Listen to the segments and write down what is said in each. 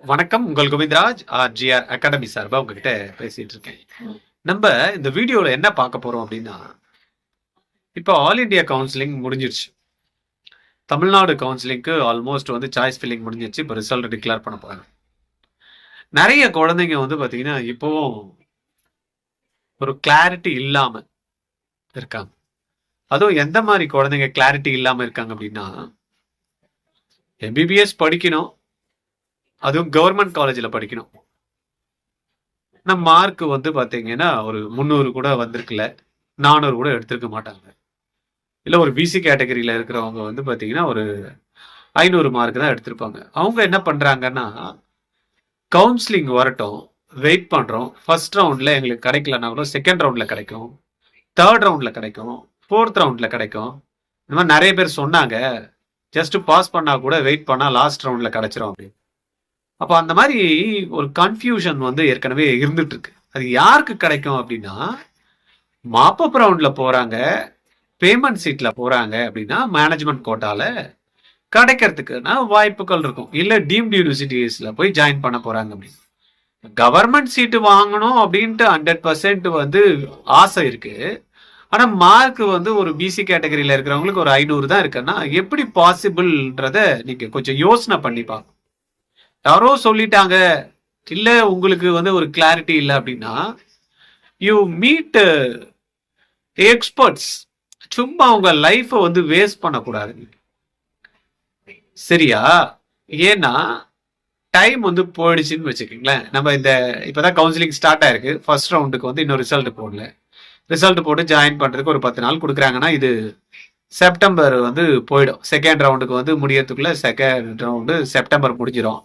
வணக்கம், உங்கள் Govindaraj RGR academy சார்பா உங்ககிட்ட பேசிட்டு இருக்கேன். நம்ம இந்த வீடியோல என்ன பார்க்க போறோம் அப்படின்னா, இப்போ ஆல் இண்டியா கவுன்சிலிங் முடிஞ்சிருச்சு. தமிழ்நாடு கவுன்சிலிங்க்கு ஆல்மோஸ்ட் வந்து சாய்ஸ் ஃபில்லிங் முடிஞ்சிருச்சு. இப்போ ரிசல்ட் டிக்ளேர் பண்ண போறாங்க. நிறைய குழந்தைங்க வந்து பாத்தீங்கன்னா இப்போவும் ஒரு கிளாரிட்டி இல்லாம இருக்காங்க. அதுவும் எந்த மாதிரி குழந்தைங்க கிளாரிட்டி இல்லாம இருக்காங்க அப்படின்னா, எம்பிபிஎஸ் படிக்கணும், அதுவும் கவர்மெண்ட் காலேஜில் படிக்கணும். நம்ம மார்க் வந்து பார்த்தீங்கன்னா ஒரு 300 கூட வந்திருக்குல்ல, 400 கூட எடுத்திருக்க மாட்டாங்க. இல்லை ஒரு பிசி கேட்டகரியில் இருக்கிறவங்க வந்து பார்த்தீங்கன்னா ஒரு 500 மார்க் தான் எடுத்திருப்பாங்க. அவங்க என்ன பண்ணுறாங்கன்னா, கவுன்சிலிங் வரட்டும், வெயிட் பண்ணுறோம். ஃபர்ஸ்ட் ரவுண்டில் எங்களுக்கு கிடைக்கலன்னா கூட செகண்ட் ரவுண்டில் கிடைக்கும், தேர்ட் ரவுண்டில் கிடைக்கும், ஃபோர்த் ரவுண்டில் கிடைக்கும். இந்த மாதிரி நிறைய பேர் சொன்னாங்க. ஜஸ்ட் பாஸ் பண்ணால் கூட வெயிட் பண்ணால் லாஸ்ட் ரவுண்டில் கிடைச்சிரும் அப்படின்னு. அப்போ அந்த மாதிரி ஒரு கன்ஃபியூஷன் வந்து ஏற்கனவே இருந்துட்டு இருக்கு. அது யாருக்கு கிடைக்கும் அப்படின்னா, மாப்பப் ரவுண்டில் போகிறாங்க, பேமெண்ட் சீட்டில் போகிறாங்க அப்படின்னா மேனேஜ்மெண்ட் கோட்டால கிடைக்கிறதுக்குன்னா வாய்ப்புகள் இருக்கும். இல்லை டீம்டு யூனிவர்சிட்டிஸில் போய் ஜாயின் பண்ண போகிறாங்க அப்படின்னு. கவர்மெண்ட் சீட்டு வாங்கணும் அப்படின்ட்டு 100% வந்து ஆசை இருக்கு. ஆனால் மார்க் வந்து ஒரு பிசி கேட்டகரியில் இருக்கிறவங்களுக்கு ஒரு 500 தான் இருக்குன்னா எப்படி பாசிபிள்ன்றத நீங்கள் கொஞ்சம் யோசனை பண்ணி பார்க்கணும். யாரோ சொல்லிட்டாங்க, இல்ல உங்களுக்கு வந்து ஒரு கிளாரிட்டி இல்லை அப்படின்னா, யூ மீட் எக்ஸ்பர்ட்ஸ். சும்மா உங்க லைஃபை வந்து வேஸ்ட் பண்ணக்கூடாது, சரியா? ஏன்னா டைம் வந்து போயிடுச்சுன்னு வச்சுக்கோங்களேன். நம்ம இந்த இப்பதான் கவுன்சிலிங் ஸ்டார்ட் ஆயிருக்கு. ஃபர்ஸ்ட் ரவுண்டுக்கு வந்து இன்னும் ரிசல்ட் போடல. ரிசல்ட் போட்டு ஜாயின் பண்றதுக்கு ஒரு 10 நாள் கொடுக்குறாங்கன்னா, இது செப்டம்பர் வந்து போயிடும். செகண்ட் ரவுண்டுக்கு வந்து முடியறதுக்குள்ள செகண்ட் ரவுண்டு செப்டம்பர் முடிஞ்சிடும்.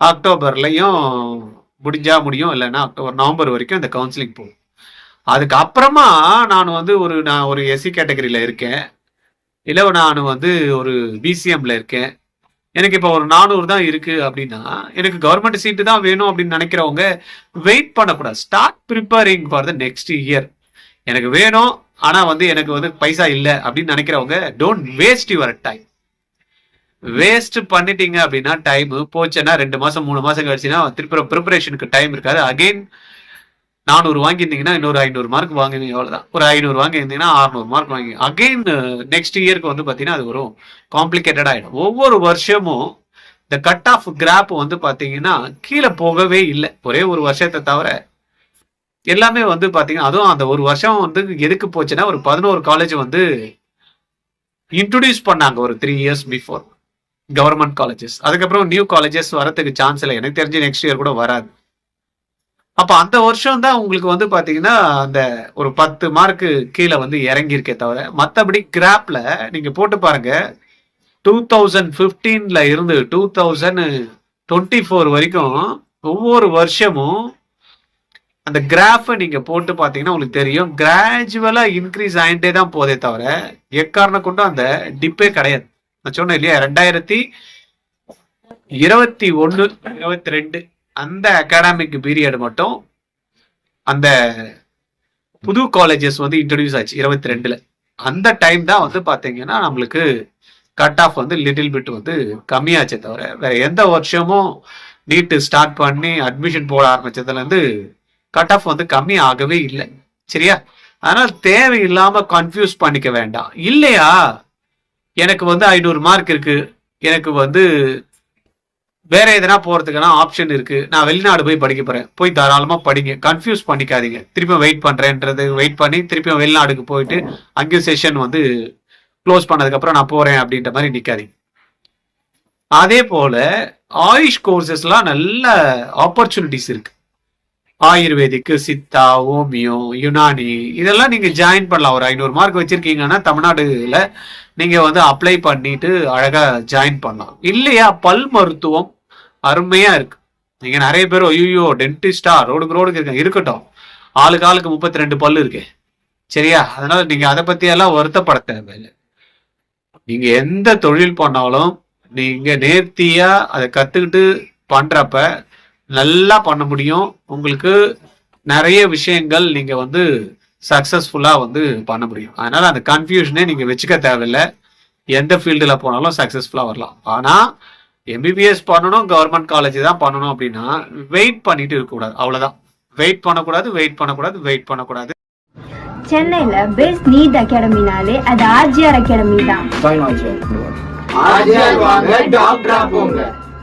அக்டோபர்லையும் முடிஞ்சா முடியும், இல்லைன்னா அக்டோபர் நவம்பர் வரைக்கும் இந்த கவுன்சிலிங் போகும். அதுக்கப்புறமா நான் ஒரு எஸ்சி கேட்டகரியில இருக்கேன், இல்லை நான் வந்து ஒரு பிசிஎம்ல இருக்கேன், எனக்கு இப்போ ஒரு 400 தான் இருக்கு அப்படின்னா, எனக்கு கவர்மெண்ட் சீட்டு தான் வேணும் அப்படின்னு நினைக்கிறவங்க வெயிட் பண்ணக்கூடாது. Start preparing for the next year. எனக்கு வேணும், ஆனா வந்து எனக்கு வந்து பைசா இல்லை அப்படின்னு நினைக்கிறவங்க don't waste your time. Waste பண்ணிட்டீங்க அப்படின்னா டைம் போச்சுன்னா 2 மாசம் 3 மாசம் கழிச்சுன்னா திருப்பி ப்ரிப்பரேஷனுக்கு டைம் இருக்காது. அகெயின் 400 வாங்கியிருந்தீங்கன்னா இன்னொரு 500 மார்க் வாங்குவீங்க, அவ்வளோதான். ஒரு 500 வாங்கியிருந்தீங்கன்னா 600 மார்க் வாங்கி அகெயின் நெக்ஸ்ட் இயருக்கு வந்து பார்த்தீங்கன்னா அது ஒரு காம்ப்ளிகேட்டட் ஆகிடும். ஒவ்வொரு வருஷமும் இந்த கட் ஆஃப் கிராப் வந்து பார்த்தீங்கன்னா கீழே போகவே இல்லை. ஒரே ஒரு வருஷத்தை தவிர எல்லாமே வந்து பார்த்தீங்கன்னா, அதுவும் அந்த ஒரு வருஷம் வந்து எதுக்கு போச்சுன்னா ஒரு 11 காலேஜ் வந்து இன்ட்ரோடியூஸ் பண்ணாங்க ஒரு 3 இயர்ஸ் பிஃபோர், கவர்மெண்ட் காலேஜஸ். அதுக்கப்புறம் நியூ காலேஜஸ் வரதுக்கு சான்ஸ் இல்லை. எனக்கு தெரிஞ்சு நெக்ஸ்ட் இயர் கூட வராது. அப்ப அந்த வருஷம் தான் உங்களுக்கு வந்து பாத்தீங்கன்னா அந்த ஒரு 10 மார்க்கு கீழே வந்து இறங்கியிருக்கே தவிர, மற்றபடி கிராப்ல நீங்க போட்டு பாருங்க. 2015ல இருந்து 2024 வரைக்கும் ஒவ்வொரு வருஷமும் அந்த கிராஃப நீங்க போட்டு பாத்தீங்கன்னா உங்களுக்கு தெரியும், கிராஜுவலா இன்க்ரீஸ் ஆகிட்டே தான் போதே தவிர எக்காரணம் கொண்டும் அந்த டிப்பே கிடையாது. நான் சொன்னேன் இல்லையா, 2021 22 அந்த அகாடமிக் பீரியட் மட்டும் அந்த புது காலேஜஸ் வந்து இன்ட்ரடியூஸ் ஆச்சு 22ல. அந்த டைம் தான் வந்து பாத்தீங்கன்னா நம்மளுக்கு கட் ஆஃப் வந்து லிட்டில் பிட் வந்து கம்மியாச்சே தவிர வேற எந்த வருஷமும் நீட்டு ஸ்டார்ட் பண்ணி அட்மிஷன் போட ஆரம்பிச்சதுல இருந்து கட் ஆஃப் வந்து கம்மி ஆகவே இல்லை, சரியா? அதனால தேவையில்லாம கன்ஃபியூஸ் பண்ணிக்க வேண்டாம். இல்லையா, எனக்கு வந்து 500 மார்க் இருக்கு, எனக்கு வந்து வேற எதனா போறதுக்கான ஆப்ஷன் இருக்கு, நான் வெளிநாடு போய் படிக்க போறேன், போய் தாராளமா படிங்க. கன்ஃபியூஸ் பண்ணிக்காதீங்க. திருப்பியும் வெயிட் பண்றேன்றது வெயிட் பண்ணி திருப்பியும் வெளிநாடுக்கு போயிட்டு அங்கேயும் செஷன் வந்து க்ளோஸ் பண்ணதுக்கு அப்புறம் நான் போறேன் அப்படின்ற மாதிரி நிக்காதீங்க. அதே போல ஆயுஷ் கோர்சஸ்லாம் நல்ல ஆப்பர்ச்சுனிட்டிஸ் இருக்கு. ஆயுர்வேதிக்கு, சித்தா, ஓமியோ, யுனானி இதெல்லாம் நீங்க ஜாயின் பண்ணலாம். ஒரு 500 மார்க் வச்சிருக்கீங்கன்னா தமிழ்நாடுல நீங்க வந்து அப்ளை பண்ணிட்டு அழகா ஜாயின் பண்ணலாம். இல்லையா, பல் மருத்துவம் அருமையா இருக்கு. நீங்க நிறைய பேர் ஐயோ டென்டிஸ்டா ரோடுக்கு இருக்க, இருக்கட்டும், ஆளுக்கு 32 பல்லு இருக்கு, சரியா? அதனால நீங்க அதை பத்தி எல்லாம் வருத்தப்பட தேவையில்லை. நீங்க எந்த தொழில் பண்ணாலும் நீங்க நேர்த்தியா அதை கத்துக்கிட்டு பண்றப்ப நல்லா பண்ண முடியும். உங்களுக்கு நிறைய விஷயங்கள் நீங்க வந்து சக்சஸ்ஃபுல்லா வந்து பண்ண முடியும். அதனால அந்த கன்ஃபியூஷனே நீங்க வச்சுக்க தேவையில்லை. எந்த ஃபீல்டுல போனாலும் சக்சஸ்ஃபுல்லா வரலாம். ஆனா எம்பிபிஎஸ் பண்ணணும், கவர்மெண்ட் காலேஜ் தான் பண்ணணும் அப்படின்னா வெயிட் பண்ணிட்டு இருக்கக்கூடாது. அவ்வளவுதான். வெயிட் பண்ணக்கூடாது. சென்னையில பெஸ்ட் நீட் அகாடமினாலே அது ஆர்ஜிஆர் அகாடமி தான். ஆர்ஜிஆர் வாங்க, டாக்டரா போங்க.